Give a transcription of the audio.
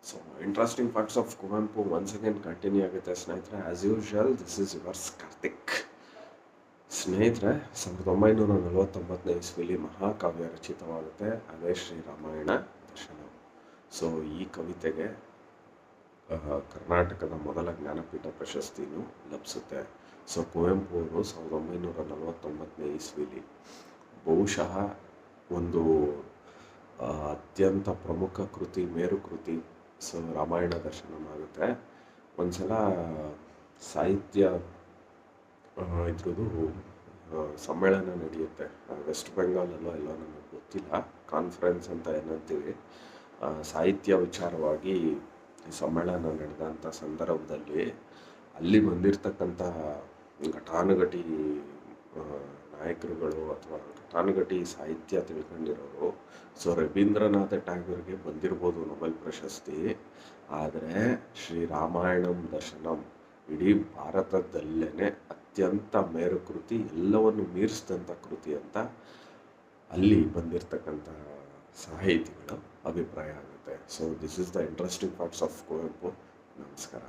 So interesting parts of Kuvempu once again continue ಆಗುತ್ತೆ ಸ್ನೇಹಿತರೆ. As usual this is yours Karthik. ಸ್ನೇಹಿತರೆ, 1949ನೇ ಇಸ್ವಿಲಿ ಮಹಾಕಾವ್ಯ ರಚಿತವಾಗುತ್ತೆ, ಅದೇ ಶ್ರೀರಾಮಾಯಣ ದರ್ಶನ. ಸೊ ಈ ಕವಿತೆಗೆ ಕರ್ನಾಟಕದ ಮೊದಲ ಜ್ಞಾನಪೀಠ ಪ್ರಶಸ್ತಿನೂ ಲಭಿಸುತ್ತೆ. ಸೊ ಕುವೆಂಪು ಅವರು 1949ನೇ ಇಸ್ವಿಲಿ ಬಹುಶಃ ಒಂದು ಅತ್ಯಂತ ಪ್ರಮುಖ ಕೃತಿ, ಮೇರು ಕೃತಿ ಸೊ ರಾಮಾಯಣ ದರ್ಶನಂ ಆಗುತ್ತೆ. ಒಂದ್ಸಲ ಸಾಹಿತ್ಯ ಇದ್ರದ್ದು ಸಮ್ಮೇಳನ ನಡೆಯುತ್ತೆ ವೆಸ್ಟ್ ಬೆಂಗಾಲಲ್ಲೋ ಎಲ್ಲೋ ನನಗೆ ಗೊತ್ತಿಲ್ಲ, ಕಾನ್ಫರೆನ್ಸ್ ಅಂತ ಏನಂತೀವಿ. ಸಾಹಿತ್ಯ ವಿಚಾರವಾಗಿ ಸಮ್ಮೇಳನ ನಡೆದಂಥ ಸಂದರ್ಭದಲ್ಲಿ ಅಲ್ಲಿ ಬಂದಿರತಕ್ಕಂಥ ಘಟಾನುಘಟಿ ನಾಯಕರುಗಳು ಅಥವಾ ಘಟಾನುಘಟಿ ಸಾಹಿತ್ಯ ತಿಳ್ಕೊಂಡಿರೋರು, ಸೊ ರವೀಂದ್ರನಾಥ ಟ್ಯಾಗೋರ್ಗೆ ಬಂದಿರ್ಬೋದು ನೊಬೆಲ್ ಪ್ರಶಸ್ತಿ, ಆದರೆ ಶ್ರೀರಾಮಾಯಣಂ ದರ್ಶನಂ ಇಡೀ ಭಾರತದಲ್ಲೇ ಅತ್ಯಂತ ಮೇರು ಕೃತಿ, ಎಲ್ಲವನ್ನು ಮೀರಿಸಿದಂಥ ಕೃತಿ ಅಂತ ಅಲ್ಲಿ ಬಂದಿರತಕ್ಕಂಥ ಸಾಹಿತಿಗಳ ಅಭಿಪ್ರಾಯ ಆಗುತ್ತೆ. So this is the interesting parts of Kuvempu. ನಮಸ್ಕಾರ.